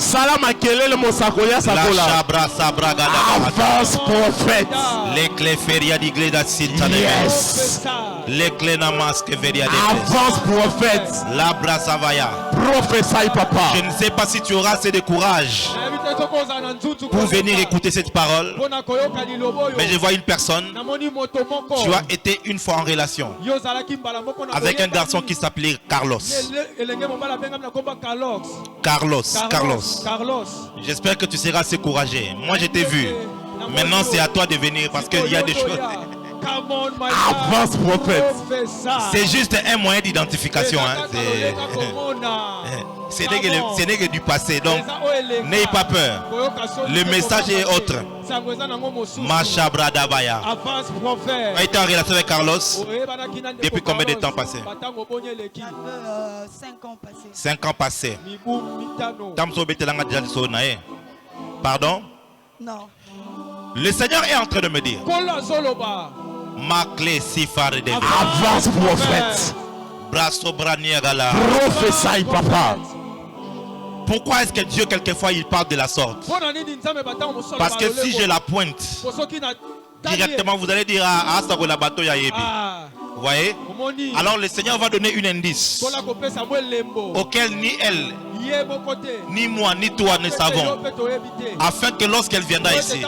Avance prophète. Yes. Avance prophète. Prophétie papa. Je ne sais pas si tu auras assez de courage pour venir écouter cette parole. Mais je vois une personne. Tu as été une fois en relation avec un garçon qui s'appelait Carlos. Carlos. J'espère que tu seras assez courageux. Moi je t'ai vu. Maintenant c'est à toi de venir parce qu'il y a des choses. Avance prophète. C'est juste un moyen d'identification. Hein. Ce n'est que du passé. Donc n'ayez pas peur. Le message est autre. Machabra Dabaya. Tu as été en relation avec Carlos depuis combien de temps passé? 5 ans passés. 5 ans passés. Pardon? Non. Le Seigneur est en train de me dire. Avance prophète. Prophétie papa. Pourquoi est-ce que Dieu quelquefois il parle de la sorte? Parce que si je la pointe directement, vous allez dire ah ça la bateau ya yebi. Vous voyez? Alors le Seigneur va donner une indice auquel ni elle, ni moi, ni toi ne savons, afin que lorsqu'elle viendra ici,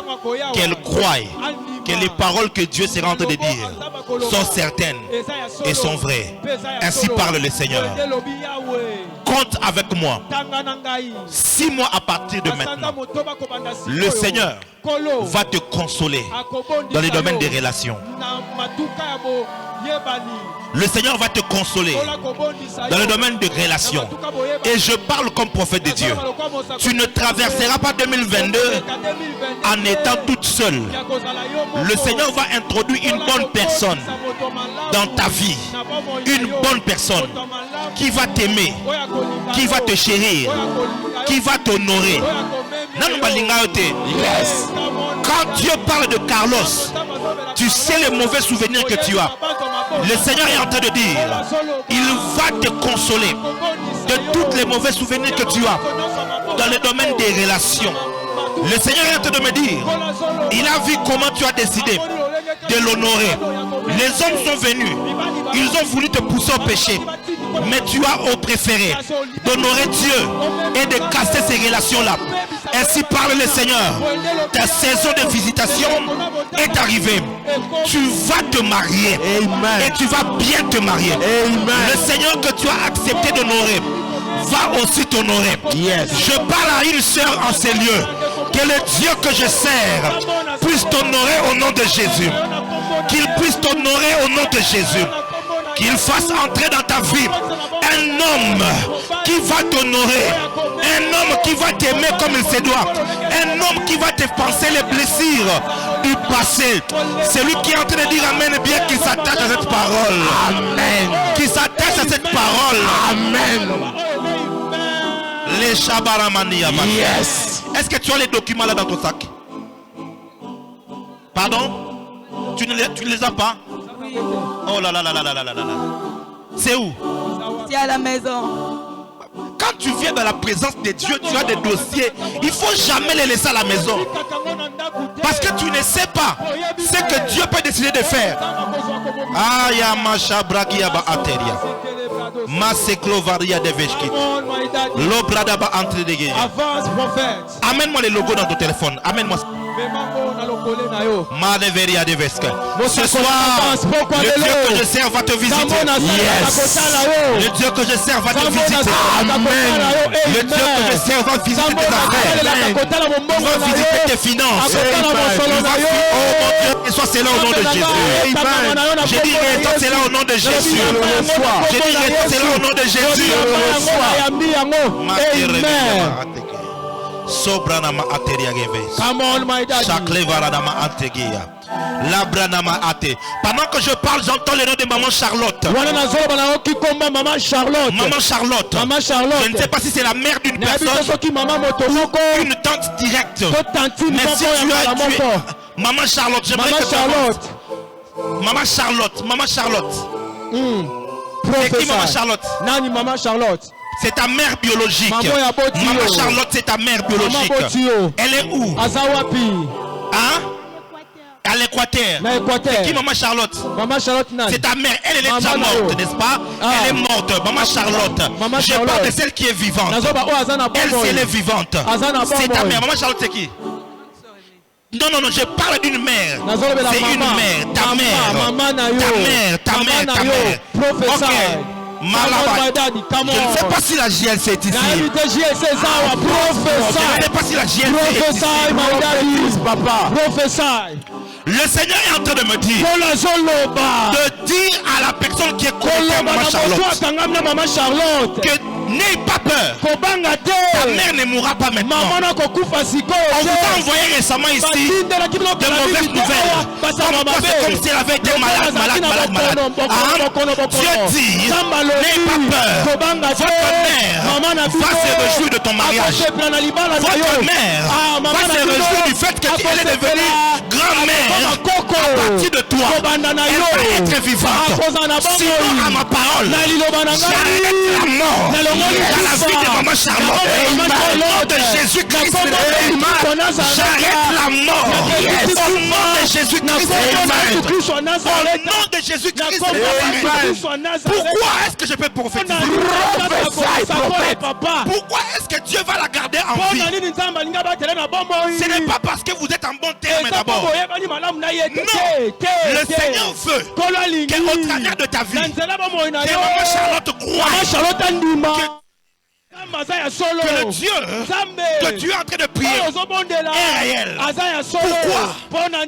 qu'elle croie que les paroles que Dieu sera en train de dire sont certaines et sont vraies. Ainsi parle le Seigneur. Compte avec moi. 6 mois à partir de maintenant, le Seigneur va te consoler dans les domaines des relations. Le Seigneur va te consoler dans le domaine des relations. Et je parle comme prophète de Dieu. Tu ne traverseras pas 2022 en étant toute seule. Le Seigneur va introduire une bonne personne dans ta vie. Une bonne personne qui va t'aimer, qui va te chérir, qui va t'honorer. Yes. Quand Dieu parle de Carlos, tu sais les mauvais souvenirs que tu as. Le Seigneur est en train de dire, il va te consoler de tous les mauvais souvenirs que tu as dans le domaine des relations. Le Seigneur est en train de me dire, il a vu comment tu as décidé de l'honorer. Les hommes sont venus, ils ont voulu te pousser au péché, mais tu as préféré d'honorer Dieu et de casser ces relations-là. Ainsi parle le Seigneur. Ta saison de visitation est arrivée. Tu vas te marier. Amen. Et tu vas bien te marier. Amen. Le Seigneur que tu as accepté d'honorer va aussi t'honorer. Yes. Je parle à une sœur en ces lieux. Que le Dieu que je sers puisse t'honorer au nom de Jésus. Qu'il puisse t'honorer au nom de Jésus. Qu'il fasse entrer dans ta vie un homme qui va t'honorer, un homme qui va t'aimer comme il se doit, un homme qui va te penser les blessures du passé. Celui qui est en train de dire Amen, bien qu'il s'attache à cette parole. Amen. Qui s'attache à cette parole. Amen. Les Shabaramania. Yes. Est-ce que tu as les documents là dans ton sac? Pardon? Tu ne les as pas? Oh là là là là là là là là. C'est où? C'est à la maison. Quand tu viens dans la présence de Dieu, tu as des dossiers. Il ne faut jamais les laisser à la maison. Parce que tu ne sais pas ce que Dieu peut décider de faire. Amène-moi les logos dans ton téléphone. Amène-moi. Ce soir, le Dieu que je sers va te visiter. Yes. Le Dieu que je sers va te visiter. Amen. Le Dieu que je sers va visiter tes affaires. Il va visiter tes finances. Il va, oh mon Dieu, que soit cela au nom de Jésus. J'ai dit que soit cela au nom de Jésus. J'ai dit que soit cela au nom de Jésus. Amen. Sobranama ateria geves. Come on, my daddy. Chaklevaranama ategia. Labranama ate. Pendant que je parle, j'entends le nom de maman Charlotte. Maman Charlotte. Maman Charlotte. Maman Charlotte. Je ne sais pas si c'est la mère d'une personne ou une tante directe. Mais si tu as Maman Charlotte, j'aimerais que Charlotte. Maman Charlotte. Maman Charlotte. C'est qui Maman Charlotte? Nani Maman Charlotte. C'est ta mère biologique. Maman Charlotte, c'est ta mère biologique. Elle est où? Hein? À l'Équateur. C'est qui Maman Charlotte? C'est ta mère. Elle est déjà morte, n'est-ce pas? Elle est morte. Maman Charlotte. Je parle de celle qui est vivante. Elle, si elle est vivante. C'est ta mère. Maman Charlotte, c'est qui? Non, je parle d'une mère. C'est une mère. Ta mère. Ta mère. Ok. Je ne sais pas si la GLC est ici. Je ne sais pas si la GLC est ici. Le Seigneur est en train de me dire de dire à la personne qui est connectée à Maman Charlotte que n'aie pas peur. Ta mère ne mourra pas maintenant. On vous a envoyé récemment ici de mauvaises nouvelles. C'est comme si elle avait été malade. Dieu dit, n'aie pas peur. Votre mère va se réjouir de ton mariage. Votre mère va se réjouir du fait qu'elle est devenue grand-mère. À partir de toi, elle va être vivante. Sinon, à ma parole, j'arrête la mort dans la vie de Maman Charlotte. Au nom de Jésus-Christ, j'arrête la mort. Au nom de Jésus-Christ, au nom de Jésus-Christ. Pourquoi est-ce que je peux prophétiser? Pourquoi est-ce que Dieu va la garder en vie? Ce n'est pas parce que vous êtes en bon terme d'abord. Non, le Seigneur veut qu'au travers de ta vie, que Maman Charlotte croie que le Dieu que tu es en train de prier est réel. Pourquoi?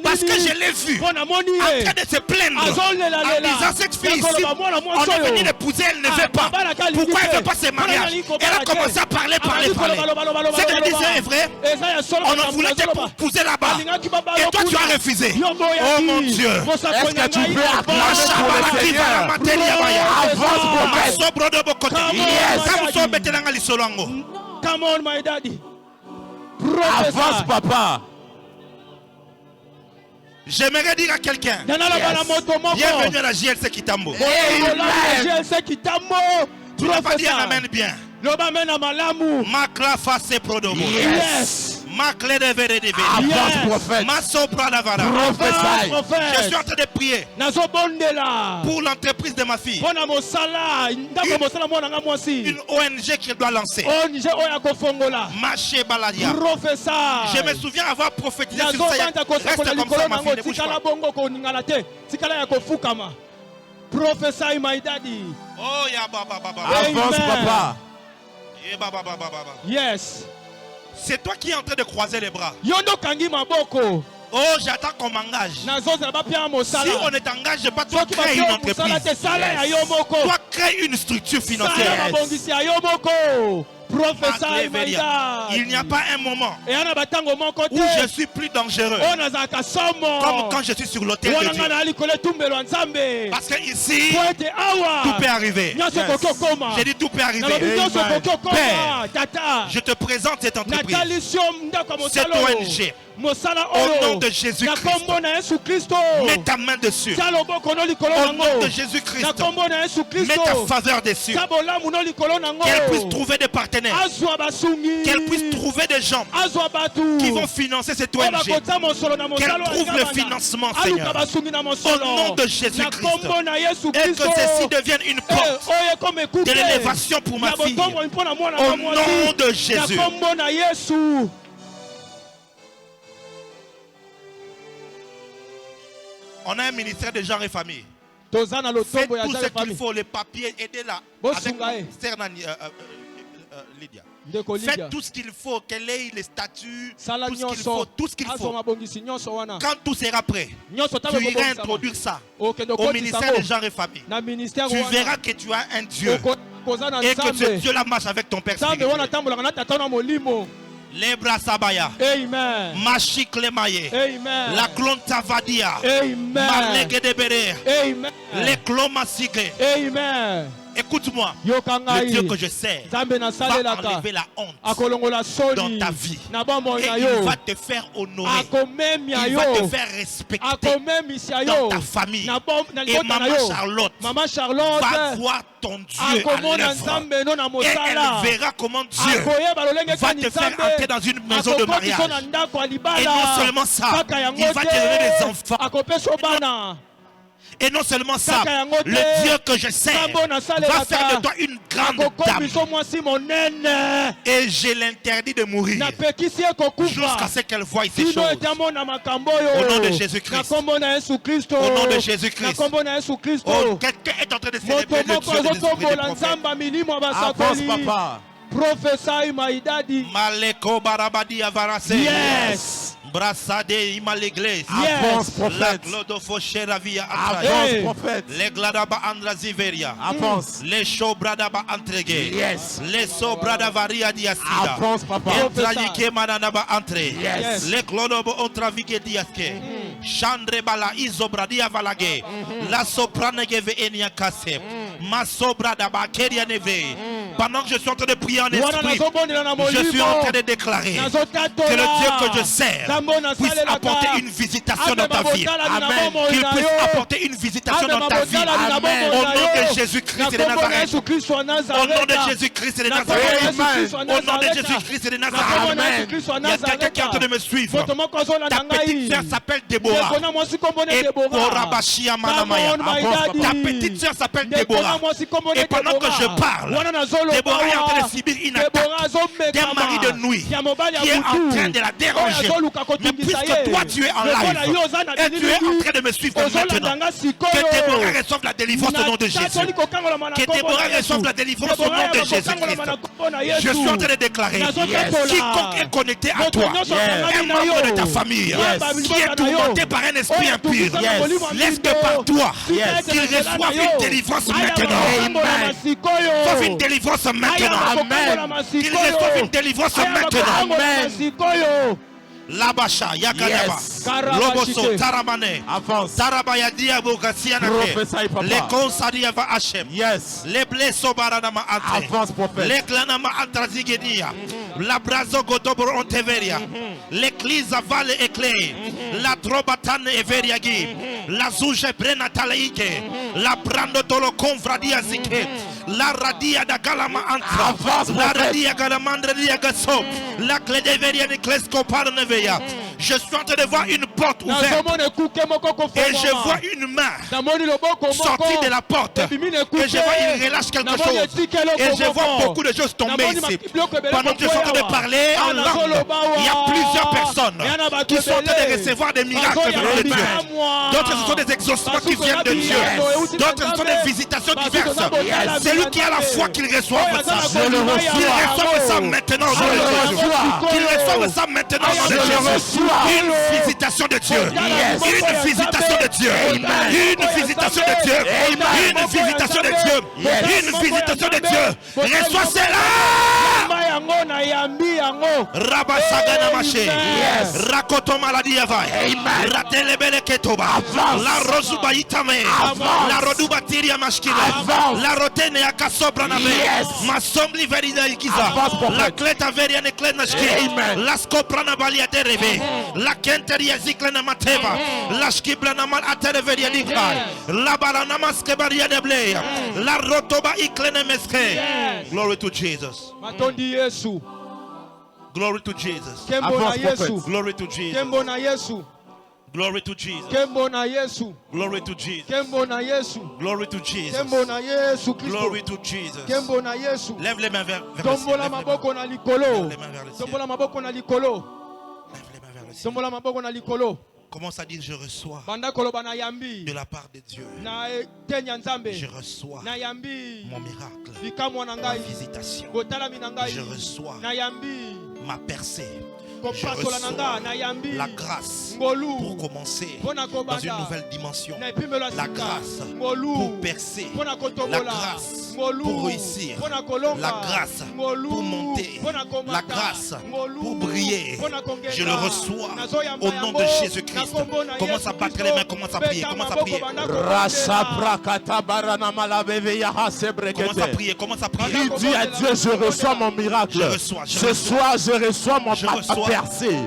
Parce que je l'ai vu en train de se plaindre en disant cette fille ici, on est venu l'épouser, elle ne veut pas. Pourquoi elle ne veut pas se marier? Elle a commencé à parler. Ce qu'elle disait est vrai. On a voulu t'épouser là-bas et toi tu as refusé. Oh mon Dieu. Est-ce que tu veux Come on, my daddy. Avance, papa. J'aimerais dire à quelqu'un, bienvenue à la GLC Kitambo. Tu n'as pas dit un amen bien. Makla face prodomo. Yes. Makle de vere de Avance, prophète. Masopra lavara. Je suis en train de prier pour l'entreprise de ma fille. Une ONG qui doit lancer. Maché Baladia. Je me souviens avoir prophétisé sur ça. Reste comme ça, ma fille, ne bouge pas. Prophesy, my daddy. Oh, ya baba. Avance, papa. Yes. C'est toi qui es en train de croiser les bras. Oh, j'attends qu'on m'engage. Si on ne t'engage pas, toi crée une entreprise. Toi crée une structure financière. Il n'y a pas un moment où je suis plus dangereux comme quand je suis sur l'autel de Dieu. Parce que ici, tout peut arriver. J'ai dit tout peut arriver. Père, je te présente cette entreprise, cette ONG. Au nom de Jésus-Christ, mets ta main dessus. Au nom de Jésus-Christ, mets ta faveur dessus. Qu'elle puisse trouver des partenaires. Qu'elle puisse trouver des gens qui vont financer cette ONG. Qu'elle trouve le financement, Seigneur. Au nom de Jésus-Christ. Et que ceci devienne une porte de l'élévation pour ma fille. Au nom de Jésus. On a un ministère de genre et famille. Faites tout ce qu'il faut, les papiers, aidez-la. Avec Lydia. Faites tout ce qu'il faut, qu'elle ait les statuts, tout ce qu'il faut. Quand tout sera prêt, tu iras introduire ça au ministère de genre et famille. Tu verras que tu as un Dieu et que ce Dieu-là marche avec ton Père spirituel. Les bras sabaya. Amen. Machik le maye. Amen. La clonta vadia. Amen. Malege de bere. Amen. Les clomasigre. Amen. Écoute-moi. Le Dieu que je sers va enlever la honte dans ta vie. Et il va te faire honorer. Il va te faire respecter dans ta famille. Et Maman Charlotte va voir ton Dieu à l'œuvre. Et elle verra comment Dieu va te faire entrer dans une maison de mariage. Et non seulement ça, il va te donner des enfants. Et non seulement ça, le Dieu que je sers va faire de toi une grande dame. Et je l'interdis de mourir jusqu'à ce qu'elle voie ces choses. Au nom de Jésus-Christ. Au nom de Jésus-Christ. Oh, quelqu'un est en train de célébrer le Dieu de l'esprit des prophètes. Avance, papa. Prophesy my daddy. Maleko barabadi avarase. Yes. Brassade ima l'église. Avance, prophète. La glodofo sheravia Avance, atraye. prophète. Les gladaba andra ziveria. Avance. Les shobradaba entregue. Yes. Les sobradabaria diasida. Avance, papa. Entrayike mananaba entre. Yes. Les glodobo ontravike diaske. Chandre bala izobradia valage. La soprane geve enia kase. Ma sobradaba keria neve. Pendant que je suis en train de prier en esprit, je suis en train de déclarer que le Dieu que je sers puisse apporter une visitation dans ta vie. Amen. Qu'il puisse apporter une visitation dans ta vie. Amen. Au nom de Jésus-Christ et de Nazareth. Au nom de Jésus-Christ et de Nazareth. Au nom de Jésus-christ et de Nazareth. Il y a quelqu'un qui est en train de me suivre. Ta petite sœur s'appelle Déborah. Et Korabashia Manamaya. Ta petite sœur s'appelle Déborah. Et pendant que je parle, Déborah est en train de subir une attaque d'un mari de nuit qui est en train de la déranger. Mais puisque toi tu es en live et tu es en train de me suivre maintenant, que Déborah reçoive la délivrance au nom de Jésus. Que Déborah reçoive la délivrance au nom de Jésus-Christ. Je suis en train de déclarer, quiconque est connecté à toi, un membre de ta famille, qui est tourmenté par un esprit impur, laisse que par toi, qu'il reçoive une délivrance maintenant. Reçoive une délivrance maintenant. Qu'il reçoive une délivrance maintenant. Labasha, Yakadaba, Loboso, Taramane, Tarabaya Diabo Gassianake, les Consadia va Hachem, les Blesso Baranama Atre, les Clanama Antrazigedia, la Brazo Godobro Onteveria, l'église Vale Éclair, la Trobatane Everiagi, la Zouge Brenatalaike, la Brando Tolo Convradia Zike, la Radia da Galama Antra, la Radia Galamandre Diagaso, la Clé de Veria Niclesco Parneve. Je suis en train de voir une porte ouverte et je vois une main sortie de la porte et je vois il relâche quelque chose et je vois beaucoup de choses tomber ici. Pendant que je suis en train de parler en langue, il y a plusieurs personnes qui sont en train de recevoir des miracles venant de Dieu. D'autres ce sont des exaucements qui viennent de Dieu. D'autres ce sont des visitations diverses. C'est lui qui a la foi qu'il reçoive ça. Qu'il reçoive ça maintenant. Qu'il reçoive ça maintenant. Une visitation de Dieu. Une visitation de Dieu. Une visitation de Dieu. Une visitation de Dieu. Une visitation de Dieu. Reçois cela. Rabasagana Maché. Rakoto Maladi Yavai. Ratelebele Ketoba. La Rosuba Itame. La Roduba Tiria Mashkila. La Rotene Akasobraname. Masombli Verida Ikiza. La Cleta Veriane Klenashki. La Skoprana Balia Terebe. La Kenteria Ziklena Mateva. La Skiblana Mal Atereveria Nikar. La Baranama Skebaria de Blea. La Rotoba Iklene Meske. Glory to Jesus. Glory to Jesus. Glory to Jesus. Glory to Jesus. Glory to Jesus. Glory to Jesus. Glory to Jesus. Lève les mains vers le ciel. Lève les mains vers le ciel. Commence à dire je reçois de la part de Dieu. Je reçois mon miracle, ma visitation. Je reçois ma percée. Je reçois la grâce pour commencer dans une nouvelle dimension. La grâce pour percer. La grâce pour réussir, la grâce pour monter, la grâce pour briller. Je le reçois au nom de Jésus-Christ. Commence à battre les mains, commence à prier, commence à prier. Commence à prier, commence à prier. Il dit à Dieu, je reçois mon miracle. Ce soir, je reçois mon percée.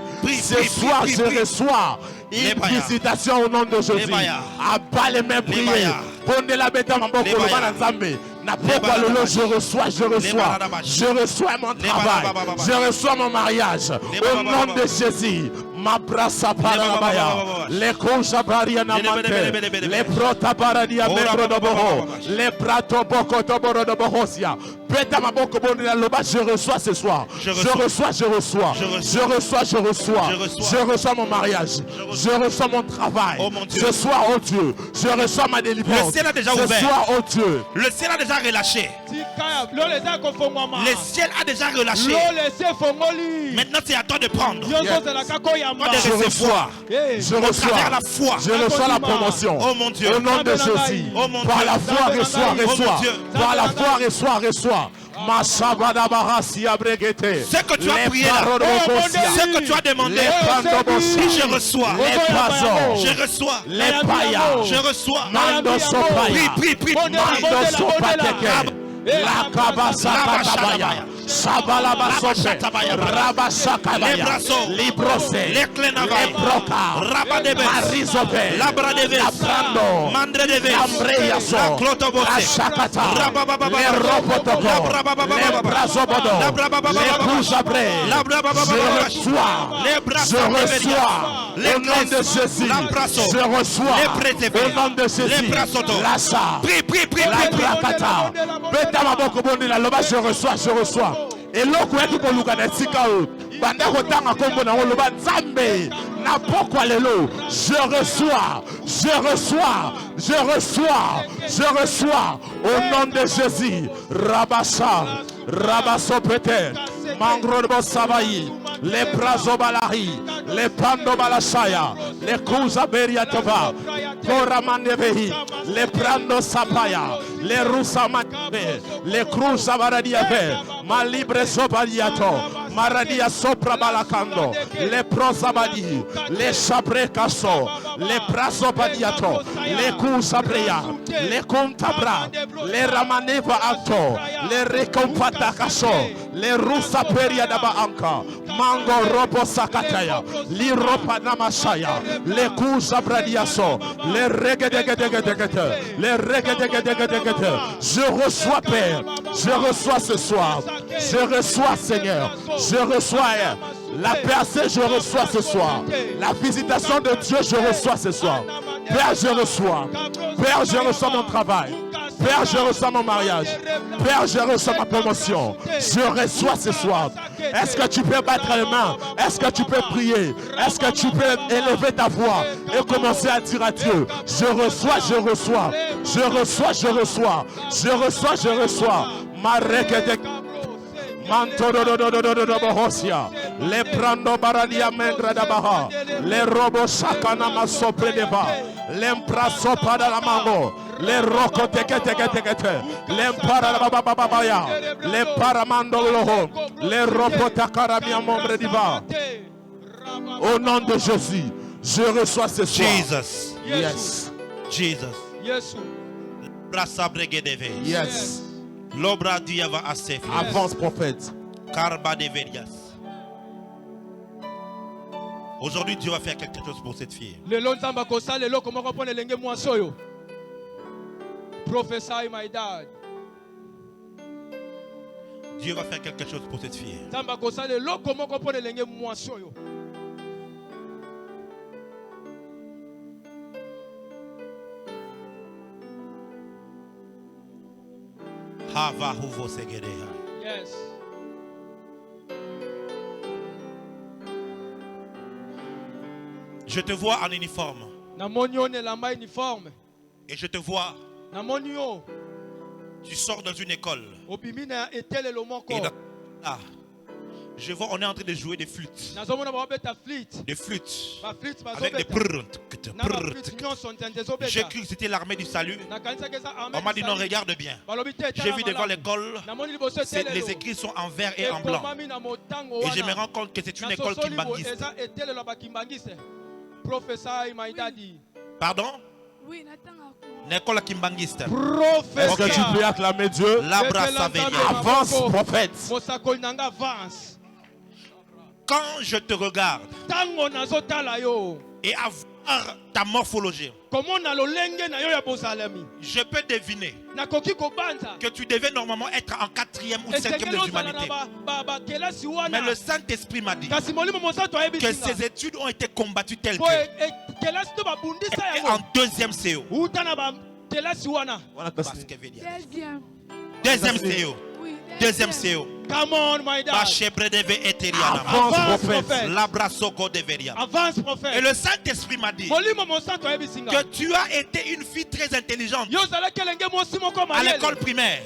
Ce soir, je reçois une visitation au nom de Jésus. Abat les mains, priez. Prenez la bête à mon boko, je reçois mon travail, je reçois mon mariage au nom de Jésus. Ma brasa parabaya, les kosha bariana mante, les prota baradia membro de boho, les prato boko toboro de bohosia. Beta ma boko bonila loba, je reçois ce soir. Je reçois mon mariage, je reçois mon travail. Ce soir, oh Dieu, je reçois ma délivrance. Le ciel a déjà ouvert. Ce soir, oh Dieu, le ciel a déjà relâché. Le ciel a déjà relâché. Maintenant, c'est à toi de prendre. Je reçois la foi, je reçois la promotion. Oh mon Dieu. Au nom de Jésus. Oh mon Dieu. Par la foi, reçois. Par la foi, reçois. Ce que tu as prié là, ce que tu as demandé, je reçois. Je reçois. Je reçois. Prie. La kabasa katabaya, sabalaba sope, rabasakabaya, librose, les broca, rabadebe, marisope, labrandebe, labrando, mandredebe, lambreyaso, la shakata, les robotoko, les brazobodo, les couchabré, je reçois, au nom de Jésus, je reçois, au nom de Jésus, l'assa, la brakata, je reçois. Et l'autre qui peut nous gagner, c'est que pendant que tu as je reçois au nom de Jésus. Rabasso peut-être, Mangro Savaï, les Brazobalari, les Pandobalashaya, les Kuzaberiatova, Toramandevehi, les Prando Sapaya, les Rusamane, les Kruzavaradiave, Malibre Sobaliato, Maradia Sopra Balakando, les Prosabadi, les Chabrekaso, les Prasobadiato, les Kuzabrea, les Contabra, les Ramaneva Alto, les Recompatakaso, les Rusaperia Daba Anka, Mango Robo Sakataya, l'Iropa Namashaya, les Kuzabradiaso, les Regedegedegedegede, les Regedegedegedegede. Je reçois, Père, je reçois ce soir, je reçois, Seigneur, je reçois la percée, je reçois ce soir, la visitation de Dieu, je reçois ce soir. Père, je reçois. Père, je reçois mon travail. Père, je reçois mon mariage. Père, je reçois ma promotion. Je reçois ce soir. Est-ce que tu peux battre les mains? Est-ce que tu peux prier? Est-ce que tu peux élever ta voix et commencer à dire à Dieu, je reçois, je reçois. Je reçois, je reçois. Je reçois, je reçois. Les prando baradia mengra dabaha, les robots sakana masopre deba, l'empraso pada la mango, les roko teke, l'empara la bababaya, les paramando loho, les robots takaramia mombre diva. Au nom de Jésus, je reçois ce soir. Jesus. Yes. Jesus. Yes. Yes. L'obra diava asef. Avance, prophète. Karba de Verias. Aujourd'hui, Dieu va faire quelque chose pour cette fille. Prophesy, my dad. Dieu va faire quelque chose pour cette fille. Yes. Je te vois en uniforme. Et je te vois. Tu sors dans une école. Et là, Je vois, on est en train de jouer des flûtes. Des flûtes. Avec des prrrt. J'ai cru que c'était l'armée du salut. On m'a dit non, regarde bien. J'ai vu devant l'école, les écrits sont en vert et en blanc. Et je me rends compte que c'est une école kimbangiste. Pardon? Oui, L'école kimbangiste. Est-ce que tu peux acclamer Dieu? Avance, prophète. Quand je te regarde et avoir ta morphologie, je peux deviner que tu devais normalement être en 4e ou 5e de l'humanité. Mais le Saint-Esprit m'a dit que ces études ont été combattues telles que et en 2e CO. Deuxième CO. Deuxième CO. Come on, my dad. Avance, prophète. Avance, prophète. Et le Saint-Esprit m'a dit que tu as été une fille très intelligente à l'école primaire.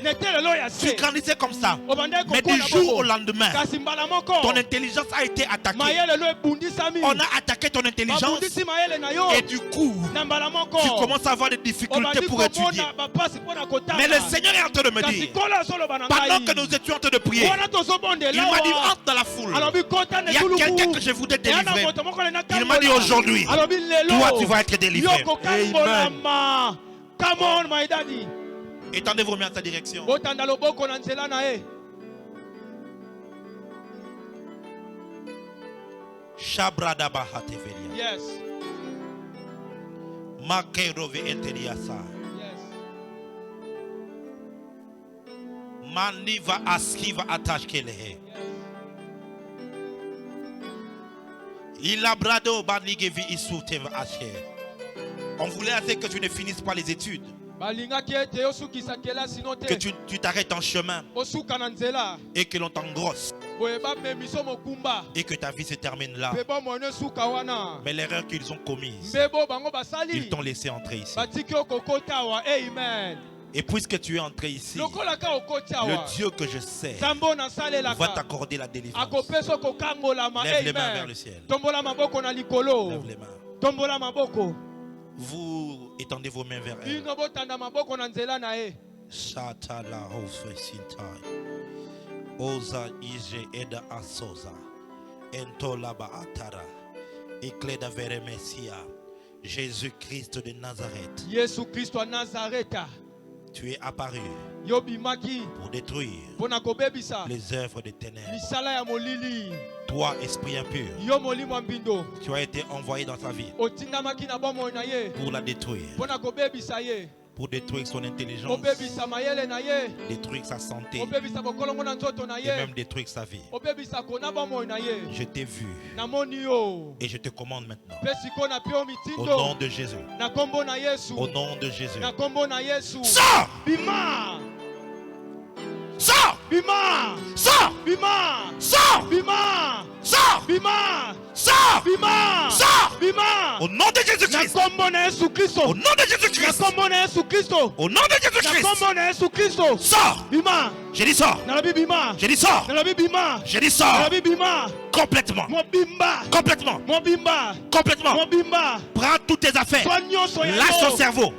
Tu grandissais comme ça. Mais du jour au lendemain, ton intelligence a été attaquée. On a attaqué ton intelligence. Et du coup, tu commences à avoir des difficultés pour étudier. Mais le Seigneur est en train de me dire, pendant que nous étions en train de prier, il m'a dit entre dans la foule. Il y a quelqu'un que je voudrais délivrer. Il m'a dit aujourd'hui, toi tu vas être délivré. Amen. Come on, my daddy. Étendez vos mains en sa direction. Yes. Maniva askiva atashkele. Ilabrado banigevi isuteva ashe. On voulait assez que tu ne finisses pas les études. Que tu t'arrêtes en chemin. Et que l'on t'engrosse. Et que ta vie se termine là. Mais l'erreur qu'ils ont commise, ils t'ont laissé entrer ici. Et puisque tu es entré ici, le Dieu que je sais va t'accorder la délivrance. Lève les mains vers le ciel. Lève les mains. Vous étendez vos mains vers elle. Shatala Sintai. Oza Ije Eda Asoza. Entolaba Atara. Écleda vers Messia. Jésus-Christ de Nazareth. Tu es apparu pour détruire les œuvres des ténèbres. Toi, esprit impur, tu as été envoyé dans sa vie pour la détruire, pour détruire son intelligence, détruire sa santé et même détruire sa vie. Je t'ai vu et je te commande maintenant, au nom de Jésus, au nom de Jésus, sors! Sors! Bima! Sors! Bima! Sors! Bima! Sors! Bima! Sors! Bima! Sors! Bima! Au nom de Jésus-Christ! Au nom de Jésus-Christ! Au nom de Jésus-Christ! Sors! Bima! J'ai dit sors! Bima! J'ai dit sors! Bima! J'ai dit sors! Bima! Complètement! Bimba! Complètement! Bimba! Complètement! Bimba! Prends toutes tes affaires! Lâche son cerveau!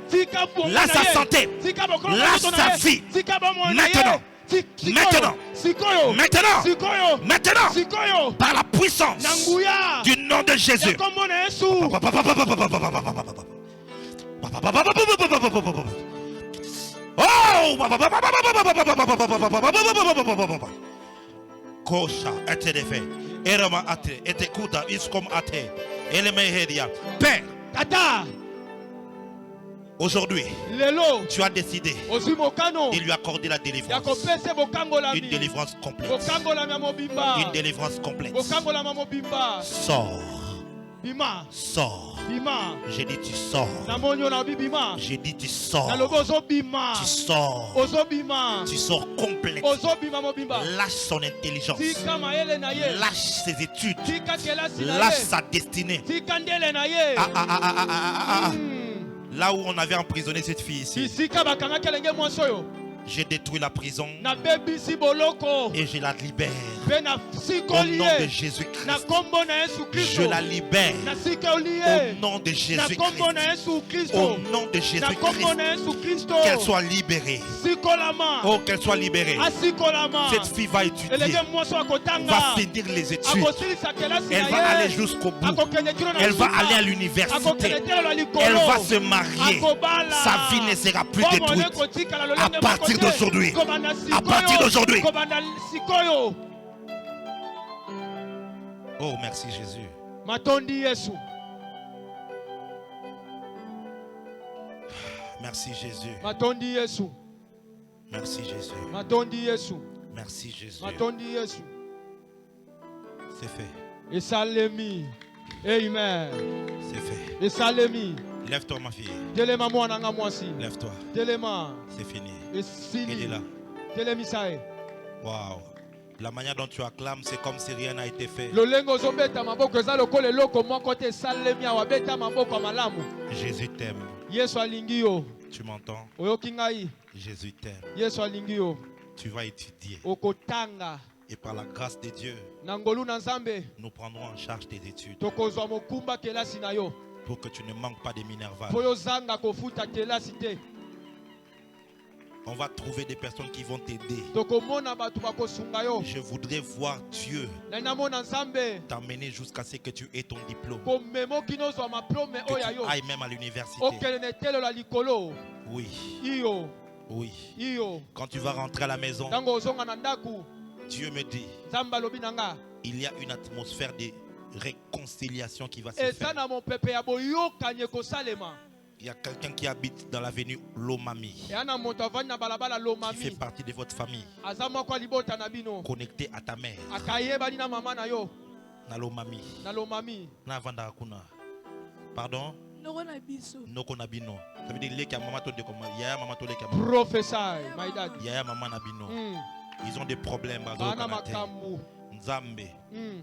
Lâche sa santé! Lâche sa vie! Maintenant! Maintenant, maintenant, maintenant, par la puissance du nom de Jésus. Kosha, etedefe, erama ate, etekuda, iskom ate, elemehedia. Père, aujourd'hui, tu as décidé de lui accorder la délivrance. Une délivrance complète. Une délivrance complète. Sors. Sors. J'ai dit tu sors. J'ai dit tu sors. Tu sors. Tu sors complètement. Lâche son intelligence. Lâche ses études. Lâche sa destinée. Là où on avait emprisonné cette fille ici, J'ai détruit la prison nabebisi boloko et je la libère. pe na Au sikoli nom de ye Jésus-Christ, na kombo na Yesu je Kristo la libère. na sikoli Au ye nom de na kombo na Jésus-Christ, Yesu Kristo au nom de na kombo Jésus-Christ, na Yesu Kristo qu'elle soit libérée. sikolama Oh, qu'elle soit libérée. asikolama Cette fille va étudier, elenge mwasi akotanga va finir les études. akosilisa kelasi Elle na va ye aller jusqu'au bout. akokende kino na Elle va suka. aller à l'université. akokende telo ya likolo Elle va se marier. akobala Sa vie ne sera plus Bomone détruite. kotikala À lolenge partir moko te. d'aujourd'hui. Kobanda À sikoyo. partir d'aujourd'hui. Kobanda sikoyo. Oh, merci Jésus. Matondi Yesu. Merci Jésus. Matondi Yesu. Merci Jésus. Matondi Yesu. Merci Jésus. Matondi Yesu. C'est fait. Esalemi. Amen. C'est fait. Esalemi. Lève-toi ma fille. Telema mwana nga mwasi. Lève-toi. Telema. C'est fini. Esili. Il est là. Telemisae. Waouh. La manière dont tu acclames, c'est comme si rien n'a été fait. Lolengo zobeta maboko eza lokola eloko moko te esalemi awa beta maboko ya malamu. Jésus t'aime. Yesu alingi yo. Tu m'entends? Oyoki ngai. Jésus t'aime. Yesu alingi yo. Tu vas étudier. Okotanga. Et par la grâce de Dieu, Nangolu na Nzambe. nous prendrons en charge tes études Tokozwa mokumba kelasi na yo. pour que tu ne manques pas de Minerval. Po yo zanga kofuta kelasi te. On va trouver des personnes qui vont t'aider. Tokomona batu bakosunga yo. Je voudrais voir Dieu Na namona Nzambe. t'emmener jusqu'à ce que tu aies ton diplôme. Komemo kino zwa maplome Que oya yo. tu ailles même à l'université. Okele telo la likolo. Oui, Iyo. oui. Iyo. Quand tu vas rentrer à la maison, Tango ozonga na ndaku. Dieu me dit, Nzamba lobi nanga. il y a une atmosphère de réconciliation qui va se Eza faire. na mon pepe ya boyokanye kosalema. Il y a quelqu'un qui habite dans l'avenue Lomami, E ana moto avandi na balabala qui Lomami. fait partie de votre famille, Aza moko libota na bino. connecté à ta mère. Akayeba na mama na yo. Na Lomami. Na Lomami. Na vanda hakuna. Pardon? Noko na bino. Ça veut dire les maman to de comme yaya maman to les maman. Professeur, my dad. Yaya maman na bino. Ils ont des problèmes bazo Bana kanate. makambu. Nzambe.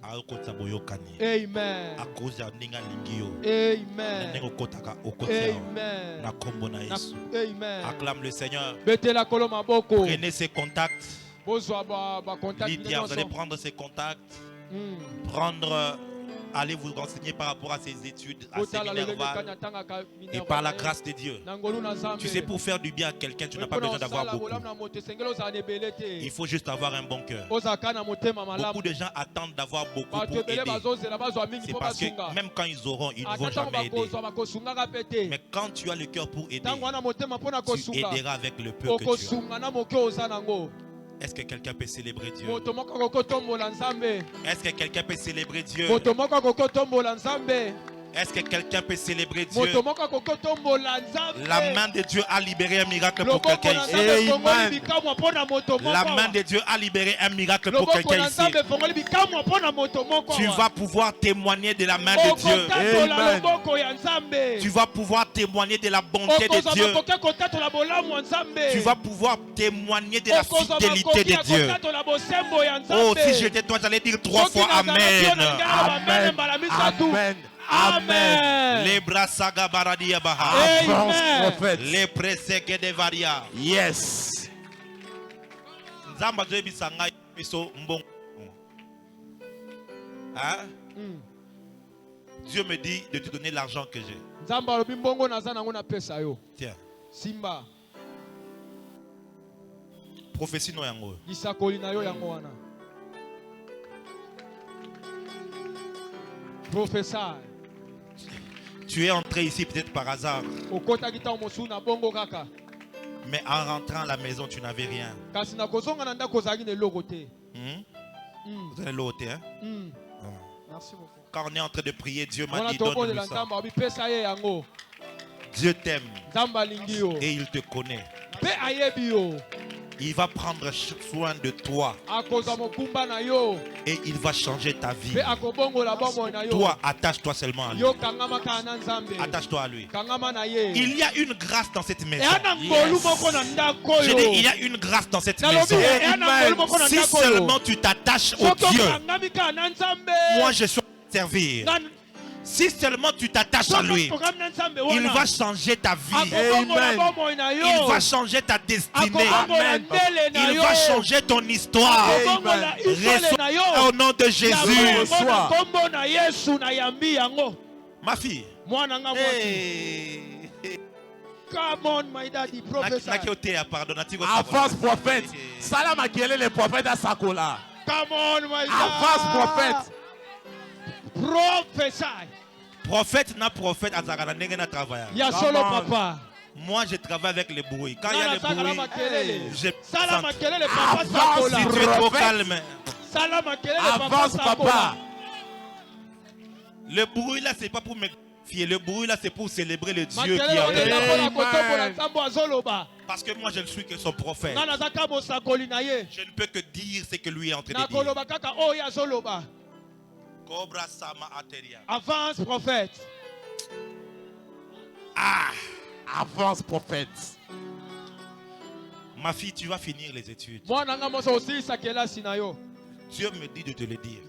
Akota boyokani. Amen. A cause ya ninga lingio. Amen. Nengo kotaka okota. Amen. Na kombo na Yesu. Amen. Acclame le Seigneur. Betela kolo maboko. Prenez ses contacts. Bozwa ba contact. Lydia, vous allez prendre ses contacts. Allez vous renseigner par rapport à ses études, à ses Minerval. Et par la grâce de Dieu. Tu sais, pour faire du bien à quelqu'un, tu n'as pas besoin d'avoir beaucoup. Il faut juste avoir un bon cœur. Beaucoup de gens attendent d'avoir beaucoup pour aider. C'est parce que même quand ils auront, ils ne vont jamais aider. Mais quand tu as le cœur pour aider, tu aideras avec le peu que tu as. Est-ce que quelqu'un peut célébrer Dieu? Est-ce que quelqu'un peut célébrer Dieu? Est-ce que quelqu'un peut célébrer Dieu? La main de Dieu a libéré un miracle pour quelqu'un ici. Amen. La main de Dieu a libéré un miracle pour quelqu'un ici. Tu vas pouvoir témoigner de la main de Dieu. Amen. Tu vas pouvoir témoigner de la bonté de Dieu. Tu vas pouvoir témoigner de la fidélité de Dieu. Oh, si j'étais toi, j'allais dire 3 fois Amen. Amen. Amen. Amen. Les bras saga baradia baha. Amen. Les preseke de varia. Yes. Nzamba zoe bisanga biso mbongo. Hein? Dieu me dit de te donner l'argent que j'ai. Tiens. Simba. Prophétie no yango. Professeur. Tu es entré ici peut-être par hasard. Mais en rentrant à la maison, tu n'avais rien. Vous allez l'ôter, hein? Merci beaucoup. Quand on est en train de prier, Dieu m'a dit donne-nous ça. Dieu t'aime et il te connaît. Il va prendre soin de toi et il va changer ta vie. Toi, attache-toi seulement à lui. Attache-toi à lui. Il y a une grâce dans cette maison. Je dis, il y a une grâce dans cette maison. Si seulement tu t'attaches au Dieu, moi je suis à servir. Si seulement tu t'attaches à lui, il va changer ta vie. Amen. Il va changer ta destinée. Amen. Il va changer ton histoire. Reçois au nom de Jésus. Ma fille. Come on, my daddy, prophesy. Avance prophète. Salam à quel est le prophète à Sakola. Come on, my daddy. Avance prophète. Prophesy. Prophète na prophète azakana ndenge na travail. Ya solo papa. Moi je travaille avec les bruits. Quand il y a les bruits, je papa. Si tu es trop calme. Avance papa. Le bruit là c'est pas pour me fier. Le bruit là c'est pour célébrer le Dieu qui est. Parce que moi je ne suis que son prophète. Je ne peux que dire ce que lui est en train de dire. Cobra Sama Ateria. Avance prophète. Ah, avance prophète. Ma fille, tu vas finir les études. Dieu me dit de te le dire.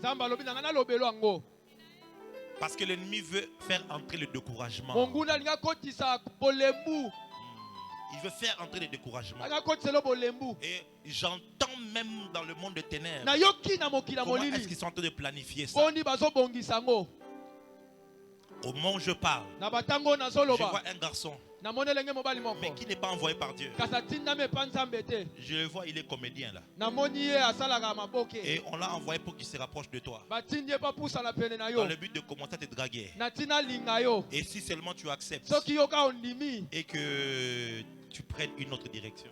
Parce que l'ennemi veut faire entrer le découragement. Il veut faire entrer le découragement. Et j'entends même dans le monde des ténèbres. Comment est-ce qu'ils sont en train de planifier ça? Au moment où je parle, je vois un garçon, mais qui n'est pas envoyé par Dieu. Je le vois, il est comédien là. Et on l'a envoyé pour qu'il se rapproche de toi, dans le but de commencer à te draguer. Et si seulement tu acceptes et que tu prennes une autre direction.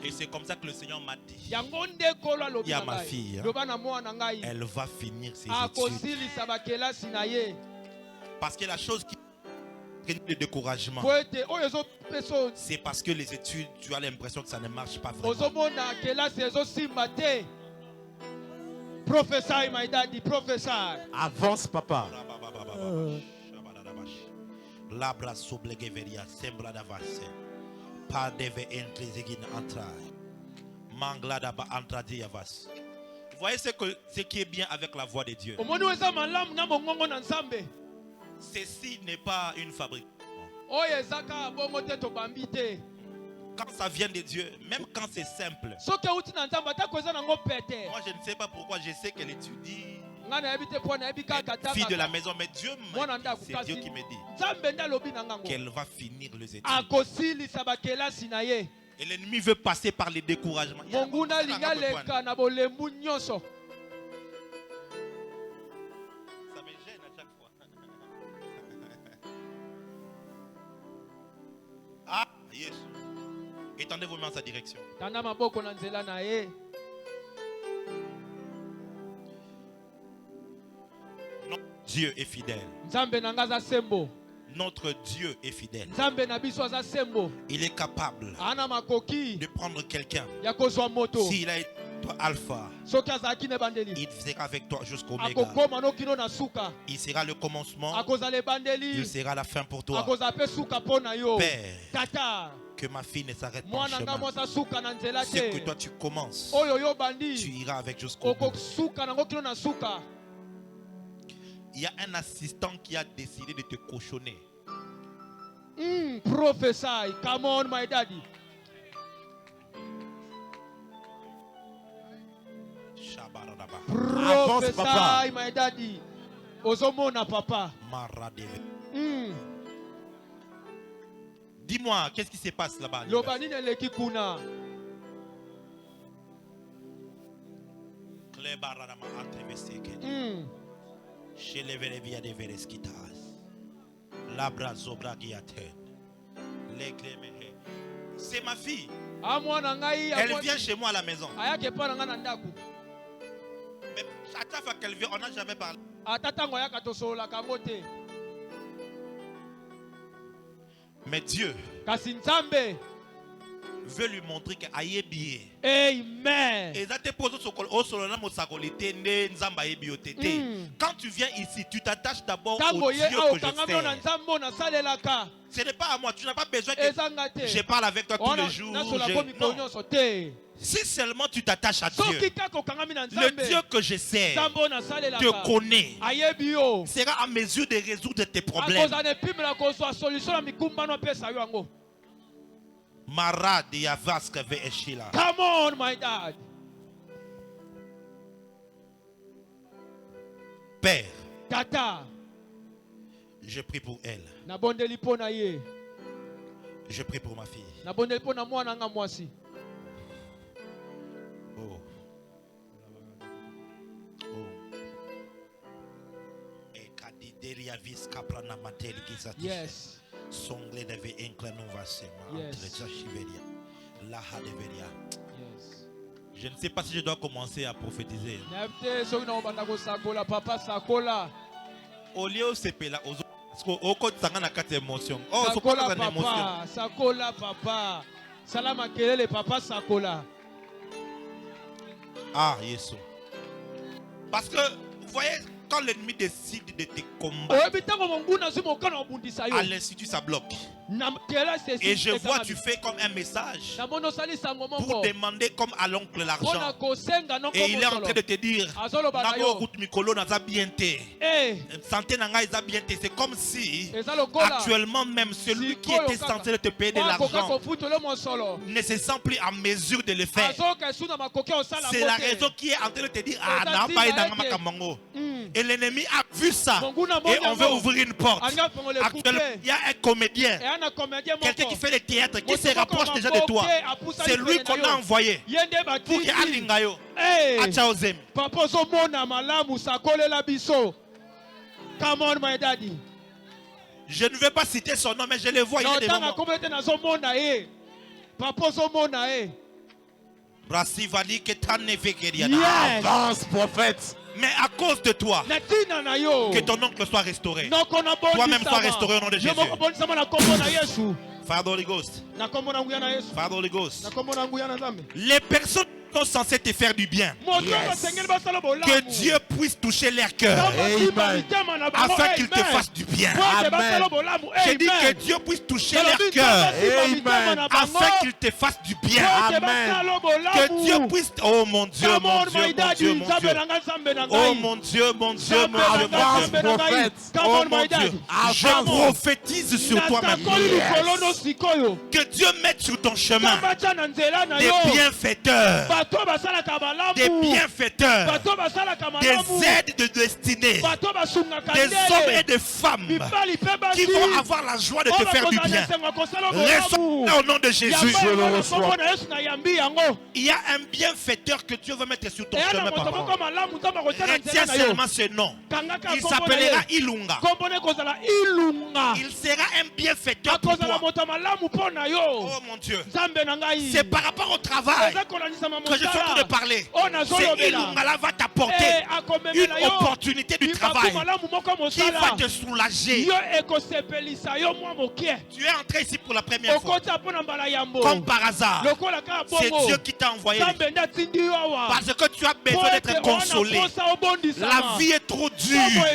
Et c'est comme ça que le Seigneur m'a dit. Il y a ma fille, elle va finir ses études. Parce que la chose qui crée le découragement, c'est parce que les études, tu as l'impression que ça ne marche pas vraiment. Prophesy, my daddy, prophesy. Avance, papa. Vous voyez ce qui est bien avec la voix de Dieu. Ceci n'est pas une fabrique. Quand ça vient de Dieu, même quand c'est simple. Moi je ne sais pas pourquoi, je sais qu'elle étudie. Fille de la maison, mais Dieu m'a dit, c'est Dieu qui me dit qu'elle va finir les études. Et l'ennemi veut passer par les découragements. Ça me gêne à chaque fois. Ah, yes. Étendez vos mains en sa direction. Dieu est fidèle. Notre Dieu est fidèle. Il est capable de prendre quelqu'un. S'il a été alpha, il sera avec toi jusqu'au Oméga. Il sera le commencement, il sera la fin pour toi. Père, que ma fille ne s'arrête pas en chemin. Ce que toi tu commences, tu iras avec jusqu'au bout. Il y a un assistant qui a décidé de te cochonner. Prophesy. Come on, my daddy. Prophesy, my daddy. Ozomona, papa. Dis-moi, qu'est-ce qui se passe là-bas? Chez les via des vereskitas, labra zobra giaten, c'est ma fille. Elle vient chez moi à la maison. Mais à chaque fois qu'elle vient, on n'a jamais parlé. Mais Dieu veut lui montrer que ayebi. Amen. Quand tu viens ici, tu t'attaches d'abord au Dieu que je sers. Ce n'est pas à moi, tu n'as pas besoin que je parle avec toi tous les jours. Non. Si seulement tu t'attaches à Dieu, le Dieu que je sers te connaît, sera à mesure de résoudre tes problèmes. Come on, my dad. Père, Tata, je prie pour elle. Je prie pour ma fille. Oh. Yes. Je ne sais pas si je dois commencer à prophétiser. Au lieu de là, émotion. Oh, Sakola papa, Sakola papa. Salama kelele papa Sakola. Ah, Yesu. Parce que, vous voyez, quand l'ennemi décide de te combattre, à l'institut, ça bloque. Et je vois, tu fais comme un message pour demander comme à l'oncle l'argent. Et il est en train de te dire, c'est comme si actuellement même celui qui était censé te payer de l'argent ne se sent plus en mesure de le faire. C'est la raison qui est en train de te dire, et l'ennemi a vu ça et on veut ouvrir une porte. Actuellement, il y a un comédien, quelqu'un qui fait le théâtre, qui se rapproche déjà de toi. C'est lui qu'on a envoyé pour qu'il alingayo. Papa Somona malamu sakolela biso. Come on, my daddy. Je ne vais pas citer son nom, mais je le vois. Il est devant moi. Papa Somona Avance, prophète. Mais à cause de toi, que ton oncle soit restauré. Toi-même sois restauré au nom de Jésus. Father Holy Ghost. Father Holy Ghost. Les personnes sont censées te faire du bien. Que Dieu puisse toucher leur cœur. Afin qu'ils te fassent du bien. J'ai dit que Dieu puisse toucher leur cœur. Afin qu'ils te fassent du bien. Que Dieu puisse... Oh mon Dieu, mon Dieu, mon Dieu, mon Dieu. Oh mon Dieu, mon Dieu, mon Dieu, mon Dieu. Oh mon Dieu. Je prophétise sur toi maintenant. Que Dieu mette sur ton chemin des bienfaiteurs. Des bienfaiteurs, des aides de destinée, des hommes et des femmes qui vont avoir la joie de te faire du bien. Reçois au nom de Jésus. Il y a un bienfaiteur que Dieu veut mettre sur ton chemin, papa. Retiens seulement ce nom. Il s'appellera Ilunga. Il sera un bienfaiteur pour toi. Oh mon Dieu. C'est par rapport au travail que je suis en train de parler. C'est Ilungala va t'apporter une opportunité du travail qui va te soulager. Tu es entré ici pour la première fois. Comme par hasard, c'est Dieu qui t'a envoyé. Parce que tu as besoin d'être consolé. La vie est trop dure.